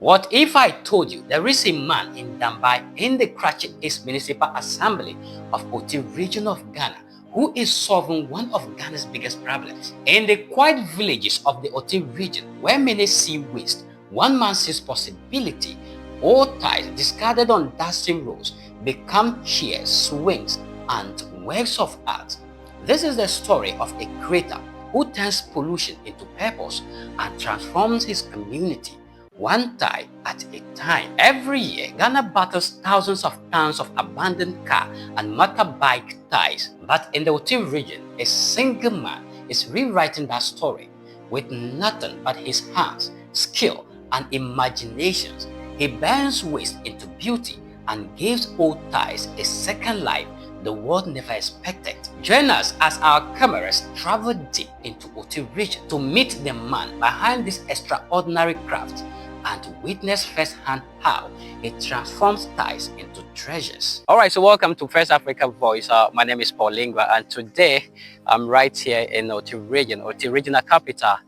What if I told you there is a man in Dambai in the Kratchi East Municipal Assembly of Oti Region of Ghana who is solving one of Ghana's biggest problems? In the quiet villages of the Oti region where many see waste, one man sees possibility. Old tyres discarded on dusty roads become chairs, swings, and works of art. This is the story of a creator who turns pollution into purpose and transforms his community one tyre at a time. Every year, Ghana battles thousands of tons of abandoned car and motorbike tyres. But in the Oti region, a single man is rewriting that story with nothing but his hands, skill, and imaginations. He burns waste into beauty and gives old tyres a second life the world never expected. Join us as our cameras travel deep into Oti region to meet the man behind this extraordinary craft and witness firsthand how he transforms tyres into treasures. All right, so welcome to First Africa Voice. My name is Paul Lingua, and today I'm right here in Oti region, Oti regional capital,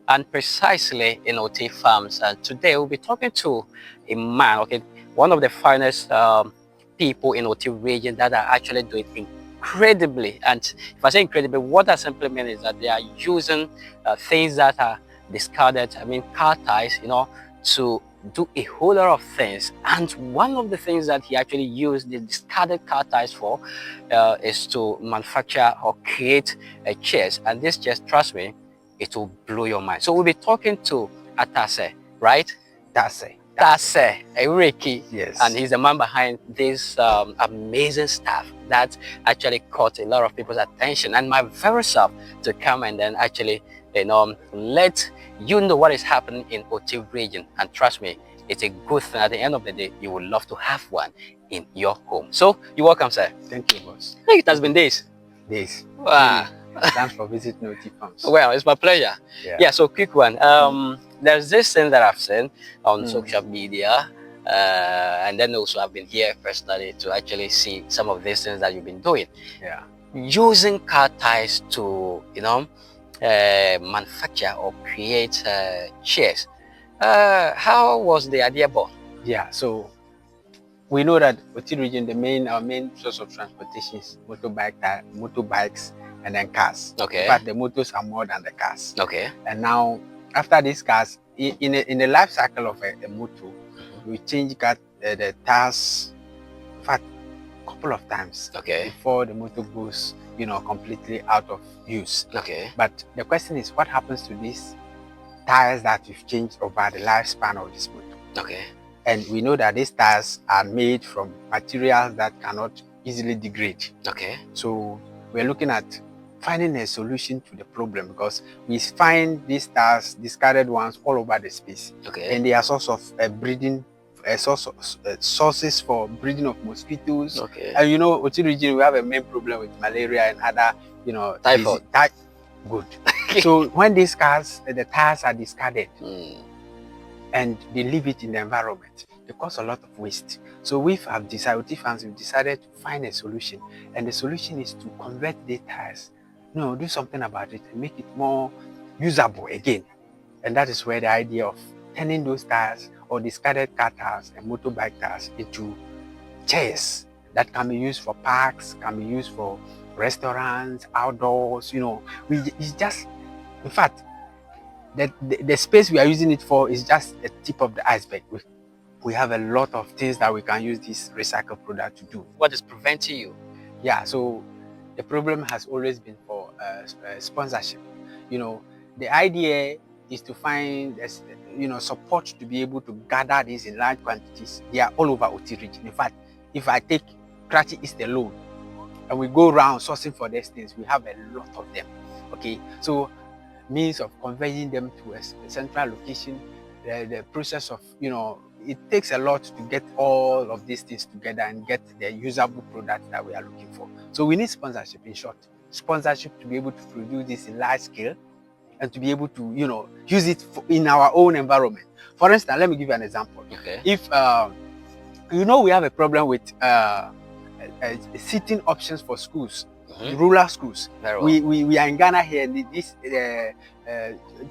and precisely in Oti farms. And today we'll be talking to a man, one of the finest people in Oti region that are actually doing incredibly. And if I say incredibly, what I simply mean is that they are using things that are discarded, car tyres, to do a whole lot of things. And one of the things that he actually used the discarded car tyres for is to manufacture or create chairs. And this chairs, trust me, it will blow your mind. So we'll be talking to Atase, right? Tase, Ricky. Yes. And he's the man behind this amazing stuff that actually caught a lot of people's attention. And my very self to come and then actually, let you know what is happening in Oti region. And trust me, it's a good thing. At the end of the day, you would love to have one in your home. So you're welcome, sir. Thank you, boss. It has been days. Wow. Thanks for visiting Oti farms. Well, it's my pleasure. Yeah, so quick one. There's this thing that I've seen on social media, and then also I've been here personally to actually see some of these things that you've been doing. Yeah. Using car tyres to, manufacture or create chairs. How was the idea born? Yeah, so we know that Oti region, our main source of transportation is motorbikes and then cars. Okay. But the motors are more than the cars. Okay. And now, after these cars, in the life cycle of a motor, we change the tires, in fact, a couple of times. Okay. Before the motor goes, completely out of use. Okay. But the question is, what happens to these tires that we've changed over the lifespan of this motor? Okay. And we know that these tires are made from materials that cannot easily degrade. Okay. So we're looking at finding a solution to the problem, because we find these tires, discarded ones, all over the space. Okay. And they are source of sources for breeding of mosquitoes. Okay. And Oti region, we have a main problem with malaria and other, typhoid. Good. So when these cars, the tires are discarded and they leave it in the environment, they cause a lot of waste. So we've decided to find a solution, and the solution is to convert the tires, do something about it and make it more usable again. And that is where the idea of turning those tires or discarded car tires and motorbike tires into chairs that can be used for parks, can be used for restaurants, outdoors. It's just, in fact, the space we are using it for is just the tip of the iceberg. We have a lot of things that we can use this recycled product to do. What is preventing you? Yeah, so the problem has always been for sponsorship. The idea is to find support to be able to gather these in large quantities. They are all over Oti region. In fact, if I take Kratchi East alone and we go around sourcing for these things, we have a lot of them. Okay, so means of conveying them to a central location, the process of, it takes a lot to get all of these things together and get the usable product that we are looking for. So we need sponsorship, in short. Sponsorship to be able to produce this in large scale and to be able to, use it in our own environment. For instance, let me give you an example. Okay. If, we have a problem with seating options for schools. Rural schools. Very well. We are in Ghana here, and this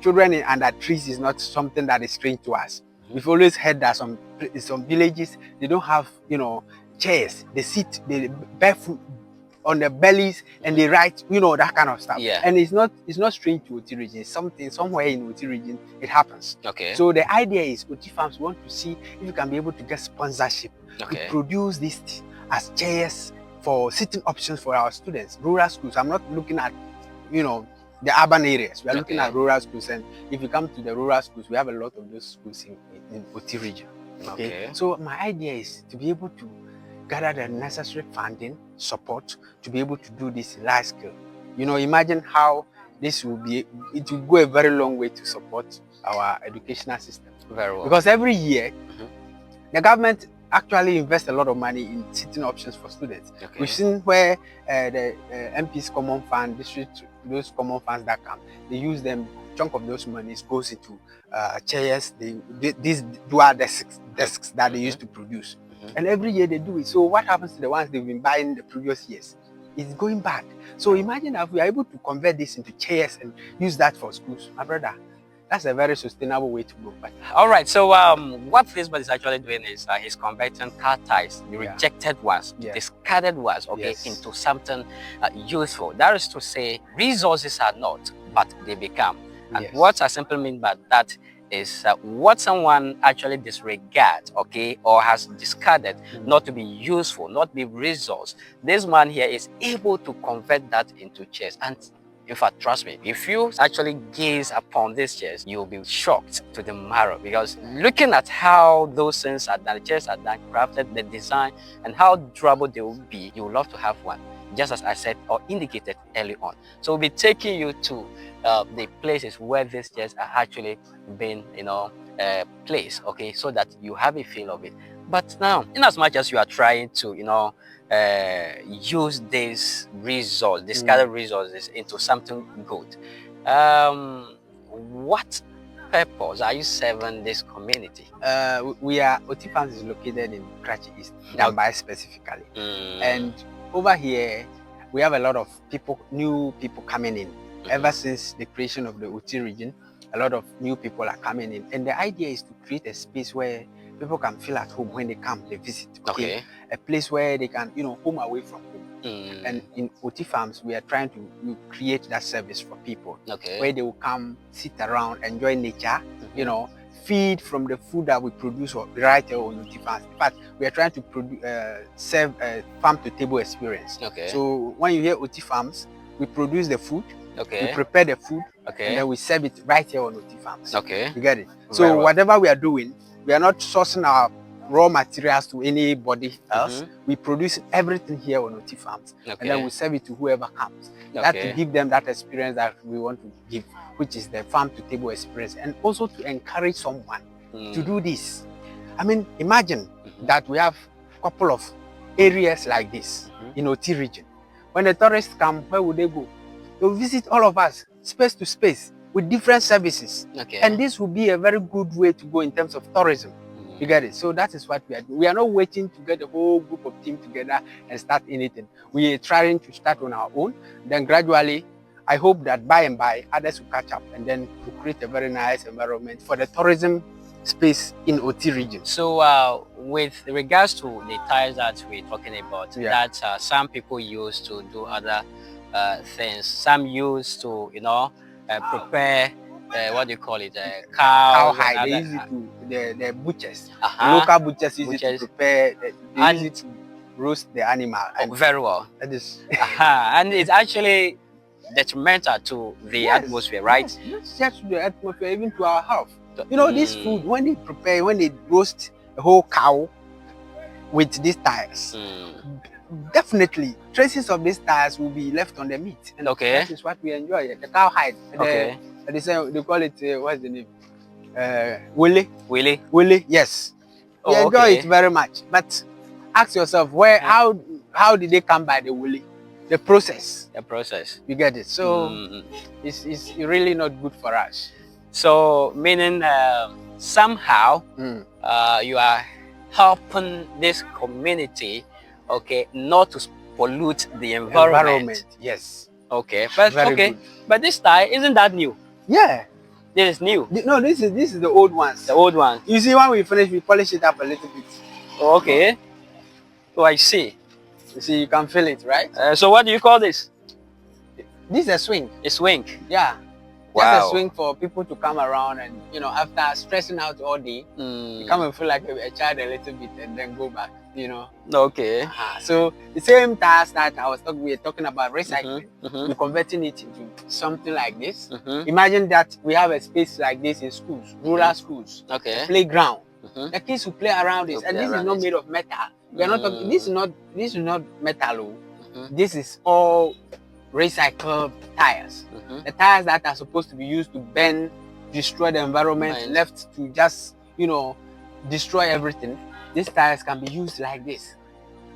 children under trees is not something that is strange to us. We've always heard that some villages, they don't have, chairs. They sit, they barefoot on their bellies and they write, that kind of stuff. Yeah. And it's not strange to Oti Region. It's something somewhere in Oti Region it happens. Okay. So the idea is Oti Farms want to see if you can be able to get sponsorship to produce this as chairs for sitting options for our students, rural schools. I'm not looking at, the urban areas. We are looking at rural schools, and if you come to the rural schools, we have a lot of those schools in Oti Region. Okay. So my idea is to be able to gather the necessary funding support to be able to do this large scale. Imagine how this will be. It will go a very long way to support our educational system. Very well. Because every year, the government actually invests a lot of money in sitting options for students. We've seen where the MP's common fund, those common funds that come, they use them. Chunk of those monies goes into chairs. These dual desks that they used to produce. And every year they do it. So what happens to the ones they've been buying the previous years? It's going bad. So imagine if we are able to convert this into chairs and use that for schools, my brother. That's a very sustainable way to go. But all right. So what this man is actually doing is he's converting car tires, the rejected ones, the discarded ones, into something useful. That is to say, resources are not, but they become. And what I simply mean by that is what someone actually disregards, or has discarded, not to be useful, not be resource. This man here is able to convert that into chairs. And in fact, trust me, if you actually gaze upon these chairs, you'll be shocked to the marrow, because looking at how those things are done, the chairs are done, crafted, the design, and how durable they will be, you will love to have one, just as I said or indicated early on. So we'll be taking you to the places where these chairs are actually being, placed, so that you have a feel of it. But now, in as much as you are trying to, use these resources, discarded resources into something good, what purpose are you serving this community? Oti Farms is located in Karachi East, Dambai specifically. And over here, we have a lot of new people coming in. Ever since the creation of the Oti region, a lot of new people are coming in. And the idea is to create a space where people can feel at home when they come, they visit. A place where they can, home away from home. And in Oti Farms, we are trying to create that service for people. Where they will come, sit around, enjoy nature, feed from the food that we produce right here on Oti Farms. In fact, we are trying to serve a farm-to-table experience. So when you hear Oti Farms, we produce the food, we prepare the food, and then we serve it right here on Oti Farms. You get it? So whatever we are doing, we are not sourcing our raw materials to anybody else. We produce everything here on Oti Farms, and then we serve it to whoever comes. That to give them that experience that we want to give, which is the farm-to-table experience, and also to encourage someone to do this. I mean, imagine that we have a couple of areas like this in Oti region. When the tourists come, where would they go? They will visit all of us, space to space, with different services. And this will be a very good way to go in terms of tourism. You get it? So that is what we are doing. We are not waiting to get the whole group of team together and start anything. We are trying to start on our own. Then gradually, I hope that by and by, others will catch up, and then we'll create a very nice environment for the tourism space in Oti region. So with regards to the tires that we're talking about, that some people use to do other things, some use to prepare what do you call it, cow hide. They use it to the butchers, the local butchers use it to prepare, they use it to roast the animal. Very well. That is and it's actually detrimental to the atmosphere, right? Not just to the atmosphere, even to our health. This food, when they prepare, when they roast a whole cow with these tires, definitely traces of these tires will be left on the meat. And that is what we enjoy. The cow hide. They call it, what's the name? Willy. Willy, yes. We enjoy it very much. But ask yourself, how did they come by the willy? The process. You get it? So it's really not good for us. So meaning somehow you are helping this community, not to pollute the environment. Yes. But but this tire isn't that new? Yeah. This is new. No, this is the old ones. The old one. You see, when we finish, we polish it up a little bit. Oh, okay. Oh, I see. You see, you can feel it, right? So what do you call this? This is a swing. A swing. Yeah. Wow. Just a swing for people to come around and, you know, after stressing out all day, you come and feel like a child a little bit and then go back, you know. Okay. So the same task that we were talking about recycling, we're converting it into something like this. Imagine that we have a space like this in schools, rural schools, a playground. The kids will play around this, and this is not made of metal. We are not talking, this is not metal. This is all recycled tires. The tires that are supposed to be used to bend, destroy the environment, left to just, you know, destroy everything. These tires can be used like this.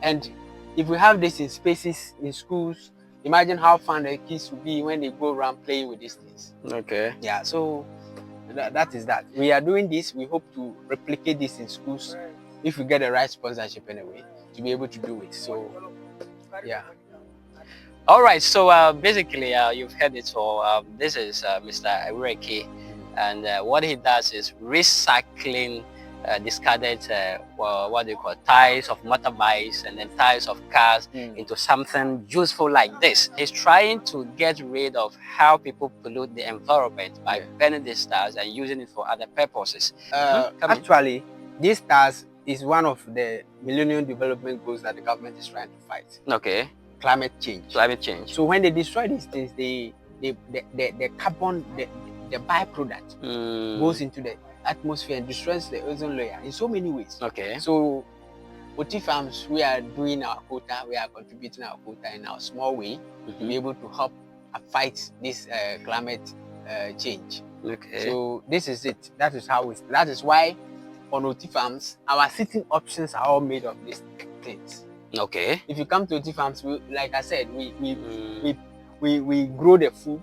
And if we have this in spaces in schools, imagine how fun the kids will be when they go around playing with these things. Okay. Yeah, so that is that. We are doing this. We hope to replicate this in schools if we get the right sponsorship anyway to be able to do it. So, yeah. All right. So basically, you've heard it. So this is Mr. Awureki, and what he does is recycling discarded what do you call tires of motorbikes and then tires of cars into something useful like this. He's trying to get rid of how people pollute the environment by burning these tires and using it for other purposes. Actually, these tires is one of the Millennium Development Goals that the government is trying to fight. Okay. Climate change. Climate change. So when they destroy these things, the carbon, the byproduct goes into the atmosphere and destroys the ozone layer in so many ways. Okay. So Oti Farms, we are doing our quota, we are contributing our quota in our small way to be able to help fight this climate change. Okay. So this is it. That is why on Oti Farms, our sitting options are all made of these things. Okay. If you come to Oti Farms, like I said, we grow the food,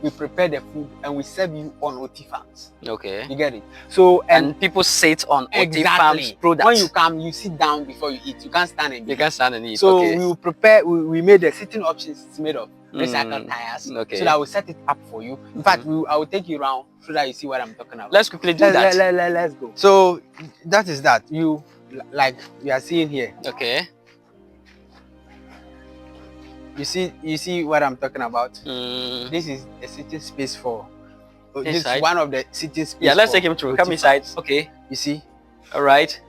we prepare the food, and we serve you on Oti Farms. Okay. You get it? So and people sit on Oti Farms products. When you come, you sit down before you eat. You can't stand and eat. You can't stand and eat. So okay. we will prepare. We made the sitting options. It's made of recycled tires. Okay. So that I will set it up for you. In fact, I will take you around so that you see what I'm talking about. Let's quickly do that. Let's go. So that is that. You like we are seeing here. Okay. You see what I'm talking about? This is a sitting space for. This is one of the sitting spaces. Yeah, let's take him through. Come inside. Okay. You see? All right.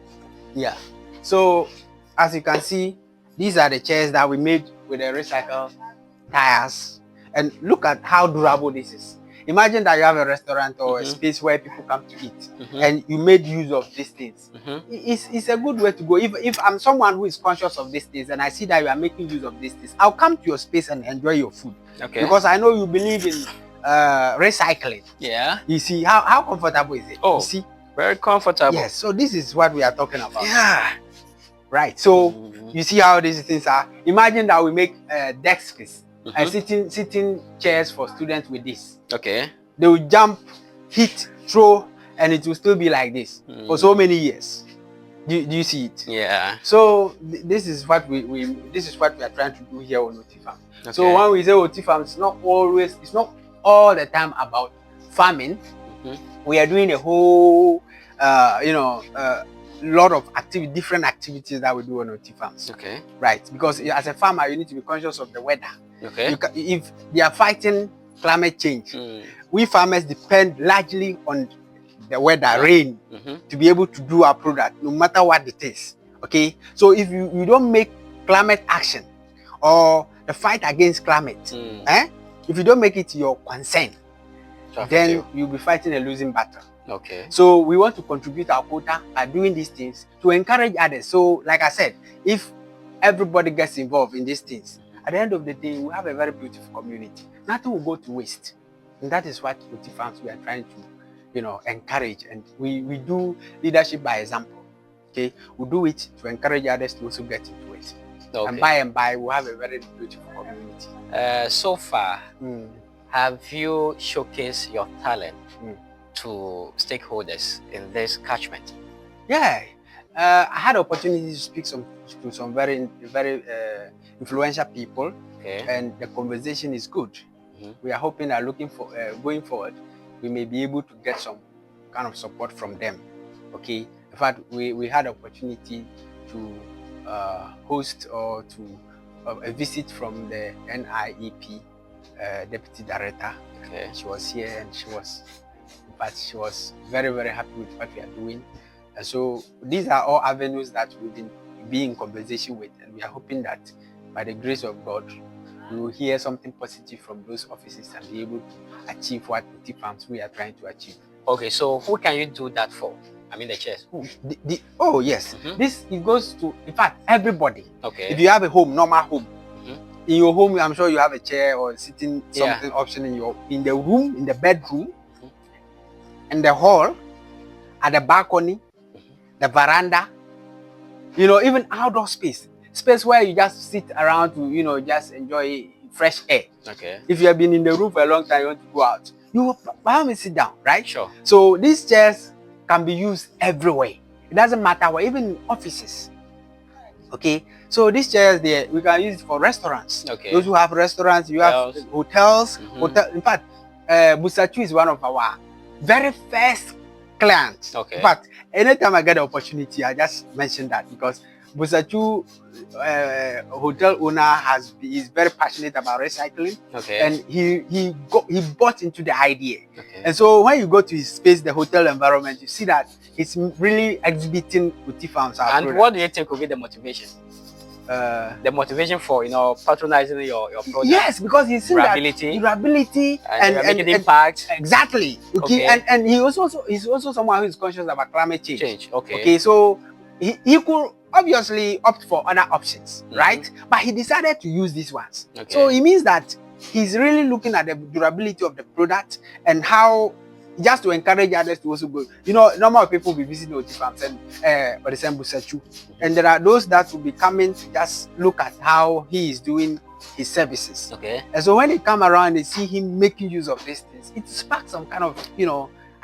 Yeah. So as you can see, these are the chairs that we made with the recycled tires. And look at how durable this is. Imagine that you have a restaurant or a space where people come to eat and you made use of these things. It's a good way to go. If I'm someone who is conscious of these things and I see that you are making use of these things, I'll come to your space and enjoy your food. Okay. Because I know you believe in recycling. Yeah. You see, how comfortable is it? Oh, you see? Very comfortable. Yes, so this is what we are talking about. Yeah. Right. So you see how these things are. Imagine that we make desks. Sitting chairs for students with this. Okay. They will jump, hit, throw, and it will still be like this for so many years. Do you see it? Yeah. So this is what we are trying to do here on Oti Farm. Okay. So when we say Oti Farm, it's not all the time about farming. We are doing a whole lot of different activities that we do on Oti Farms. Okay. Right. Because as a farmer, you need to be conscious of the weather. Okay. If they are fighting climate change, we farmers depend largely on the weather, rain, to be able to do our product, no matter what it is. Okay. So if you don't make climate action or the fight against climate, if you don't make it your concern, then you'll be fighting a losing battle. Okay. So we want to contribute our quota by doing these things to encourage others. So like I said, if everybody gets involved in these things, at the end of the day, we have a very beautiful community. Nothing will go to waste. And that is what Oti Farms we are trying to, encourage. And we do leadership by example. Okay. We do it to encourage others to also get into it. Okay. And by, we'll have a very beautiful community. So far, have you showcased your talent to stakeholders in this catchment? Yeah, I had opportunity to speak to some very influential people, and the conversation is good. We are hoping that going forward, we may be able to get some kind of support from them. Okay. In fact, we had opportunity to host or to a visit from the NIEP deputy director. Okay. She was here and she was very, very happy with what we are doing. And so these are all avenues that we've been in conversation with, and we are hoping that by the grace of God, we will hear something positive from those offices and be able to achieve what Oti Farms we are trying to achieve. Okay, so who can you do that for? I mean the chairs. Oh yes, this it goes to, in fact, everybody. Okay. If you have a home, normal home, in your home, I'm sure you have a chair or sitting something option in the room, in the bedroom, in the hall, at the balcony, the veranda, even outdoor space where you just sit around to, just enjoy fresh air. Okay. If you have been in the room for a long time, you want to go out, you will sit down, right? Sure. So these chairs can be used everywhere. It doesn't matter where, even in offices. Okay. So these chairs there, we can use it for restaurants. Okay. Those who have restaurants, you have hotels. In fact, Busachu is one of our very first clients. Okay. In fact, anytime I get the opportunity, I just mention that because Busachu hotel owner is very passionate about recycling. Okay. And he bought into the idea. Okay. And so when you go to his space, the hotel environment, you see that it's really exhibiting Oti Farms. And product. What do you think will be the motivation? The motivation for patronizing your product? Yes, because he's seen durability and impact. Exactly. Okay. And he's also someone who is conscious about climate change. Okay. Okay. So he could obviously opt for other options, right? But he decided to use these ones. Okay. So it means that he's really looking at the durability of the product and how, just to encourage others to also go. Normal people will be visiting Oti Farms and or the same Busachu, and there are those that will be coming to just look at how he is doing his services. Okay. And so when they come around and they see him making use of these things, it sparks some kind of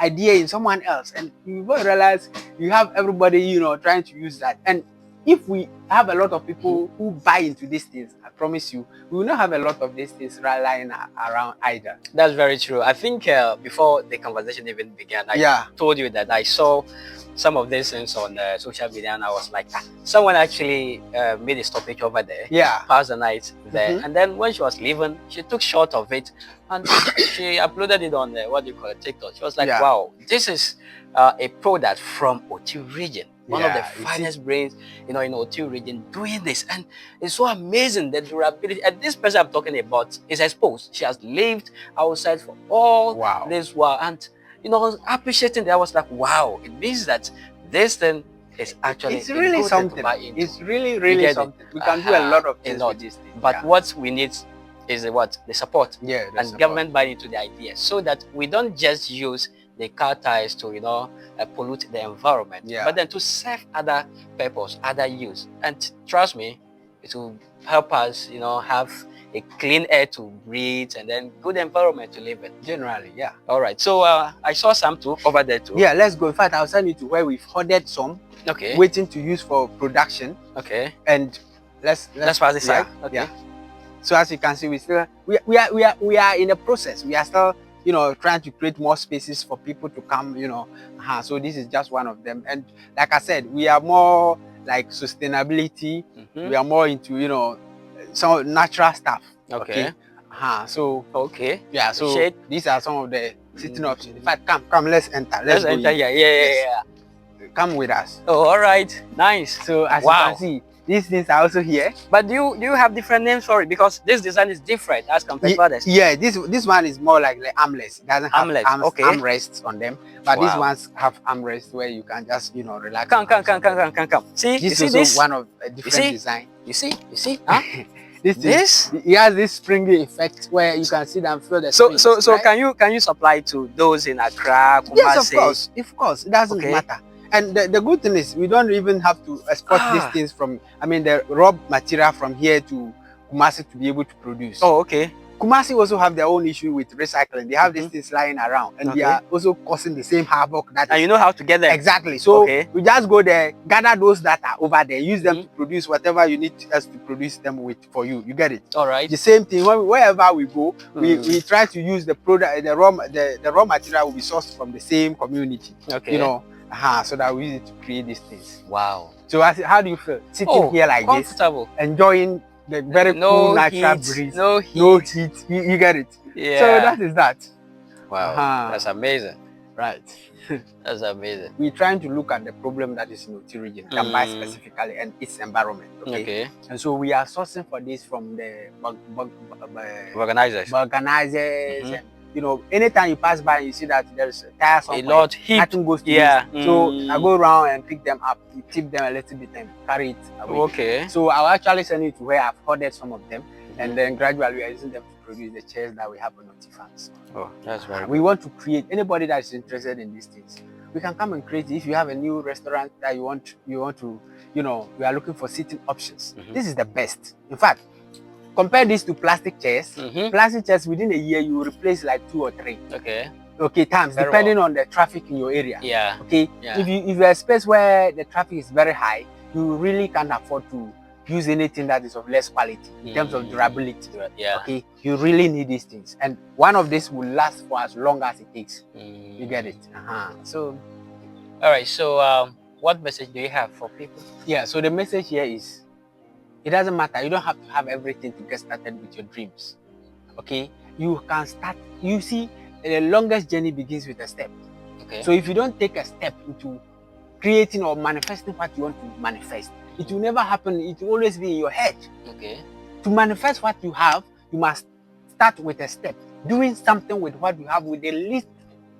idea in someone else, and you will realize you have everybody trying to use that. And if we have a lot of people who buy into these things, I promise you, we will not have a lot of these things lying around either. That's very true. I think before the conversation even began, I told you that I saw some of these things on social media, and I was like, someone actually made a stoppage over there. Yeah. Passed the night there. And then when she was leaving, she took shot of it and she uploaded it on TikTok. She was like, wow, this is a product from Oti Region. One of the finest brains, in Oti Region doing this. And it's so amazing, the durability. And this person I'm talking about is exposed. She has lived outside for all this while. And, appreciating that, I was like, wow, it means that this thing is actually really something. It's really, really something. We can do a lot of things with this thing. But what we need is the support. Yeah, and support. Government buying into the idea so that we don't just use the car tires to pollute the environment, but then to serve other purpose, other use. And trust me, it will help us have a clean air to breathe and then good environment to live in generally. All right, so I saw some too over there too. Let's go. In fact, I'll send you to where we've hoarded some, waiting to use for production. And let's pass this side. So as you can see, we are in a process. We are still trying to create more spaces for people to come, so this is just one of them. And like I said, we are more like sustainability. We are more into, some natural stuff. So these are some of the sitting options. In fact, come, let's enter. Let's enter here. Yeah. Come with us. Oh, all right. Nice. So as you can see, these things are also here. But do you have different names for it? Because this design is different as compared to others. Yeah, this one is more like the armless. It doesn't have armrests on them. But these ones have armrests where you can just, relax. Come. See, this is also one of a different design. You see? Huh? This it has this springy effect where you can sit and feel the springs, so right? Can you supply to those in Accra, Kumasi? Yes, of course. It doesn't matter. And the good thing is we don't even have to export these things from, the raw material from here to Kumasi to be able to produce. Oh, okay. Kumasi also have their own issue with recycling. They have these things lying around, and they are also causing the same havoc. And you know how to get them. Exactly. So we just go there, gather those that are over there, use them to produce whatever you need us to produce them with for you. You get it? All right. The same thing wherever we go, we try to use the product, the raw material will be sourced from the same community. Okay. You know, so that we use it to create these things. Wow. So how do you feel sitting here like this, enjoying the very cool natural breeze, no heat, you get it? Yeah. So that is that. Wow, that's amazing. Right. That's amazing. We're trying to look at the problem that is in Oti region, Dambai specifically, and its environment. Okay. And so we are sourcing for this from the organizers. And, you know, anytime you pass by, you see that there's tires somewhere, a lot heat. Nothing goes to this. So I go around and pick them up, tip them a little bit, and carry it away. Okay. So I'll actually send it to where I've hoarded some of them, and then gradually we are using them to produce the chairs that we have on Oti farms. Oh, that's very good. We want to create, anybody that is interested in these things, we can come and create it. If you have a new restaurant that you want to, you know, we are looking for seating options. This is the best. In fact, compare this to plastic chairs. Plastic chairs, within a year, you will replace like 2 or 3. Okay, times, depending on the traffic in your area. Yeah. Okay. Yeah. If you're a space where the traffic is very high, you really can't afford to use anything that is of less quality in terms of durability. Yeah. Okay. You really need these things, and one of these will last for as long as it takes. You get it? So, all right. So, what message do you have for people? Yeah. So the message here is, it doesn't matter. You don't have to have everything to get started with your dreams. Okay. You can start. You see, the longest journey begins with a step. Okay. So if you don't take a step into creating or manifesting what you want to manifest, it will never happen. It will always be in your head. Okay. To manifest what you have, you must start with a step. Doing something with what you have, with the least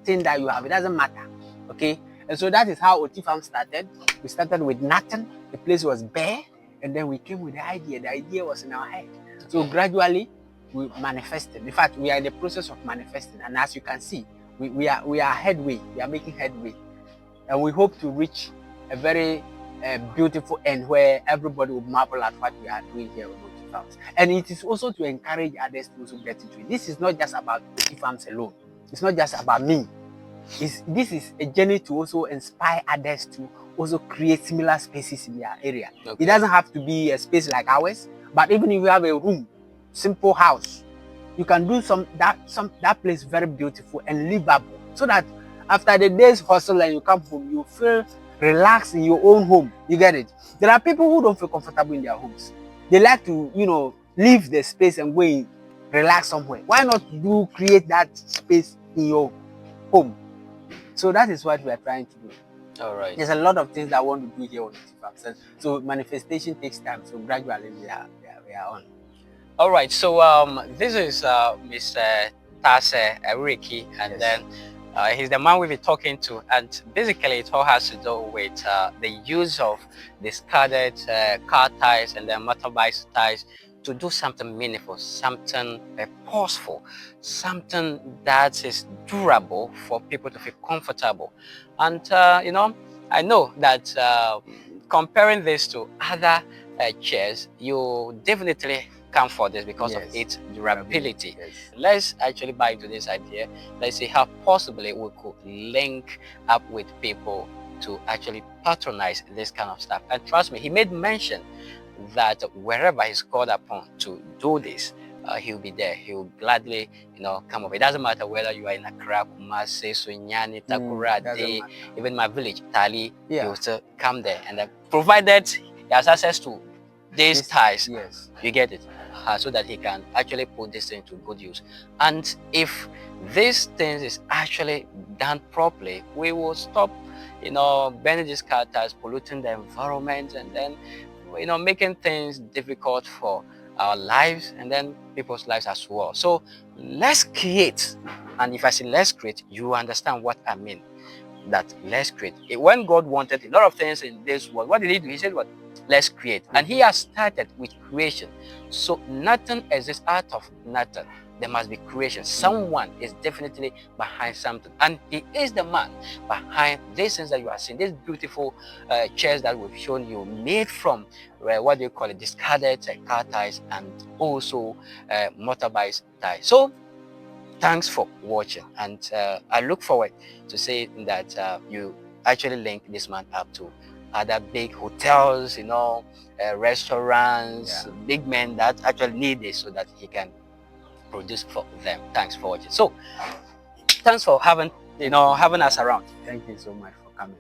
thing that you have. It doesn't matter. Okay. And so that is how Oti Farm started. We started with nothing. The place was bare, and then we came with the idea. The idea was in our head. So gradually, we manifested. In fact, we are in the process of manifesting, and as you can see, we are headway. We are making headway, and we hope to reach a very beautiful end where everybody will marvel at what we are doing here with Oti Farms. And it is also to encourage others to also get into it. This is not just about Oti Farms alone. It's not just about me. This is a journey to also inspire others to also create similar spaces in their area. It doesn't have to be a space like ours, but even if you have a room, simple house, you can do that place very beautiful and livable, so that after the day's hustle and you come home, you feel relaxed in your own home. You get it? There are people who don't feel comfortable in their homes. They like to, you know, leave the space and go and relax somewhere. Why not create that space in your home? So that is what we are trying to do. All right. There's a lot of things that I want to do here on Oti Farms. So manifestation takes time. So gradually we are on. All right. So this is Mr. Tase Eriki, and then he's the man we've been talking to, and basically it all has to do with the use of discarded car tires and then motorbike tires to do something meaningful, something purposeful, something that is durable for people to feel comfortable. And you know, I know that comparing this to other chairs, you definitely come for this because of its durability. Let's actually buy into this idea. Let's see how possibly we could link up with people to actually patronize this kind of stuff. And trust me, he made mention that wherever he's called upon to do this, he'll be there. He'll gladly, you know, come over. It doesn't matter whether you are in Accra, Kumasi, Sunyani, Takura, even my village, Tali, he'll still come there. And provided he has access to these ties, you get it, so that he can actually put this thing to good use. And if this thing is actually done properly, we will stop, you know, burning these car tires, polluting the environment, and then, you know, making things difficult for our lives and then people's lives as well. So let's create. And if I say let's create, you understand what I mean. That let's create. When God wanted a lot of things in this world, what did he do? He said what? Let's create. And he has started with creation. So nothing exists out of nothing. there must be creation. Someone is definitely behind something, and he is the man behind these things that you are seeing. These beautiful chairs that we've shown you, made from what do you call it, discarded car tires and also motorbikes tires. So thanks for watching, and I look forward to seeing that you actually link this man up to other big hotels, restaurants, big men that actually need this so that he can produce for them. Thanks for watching. So thanks for having us around. Thank you so much for coming.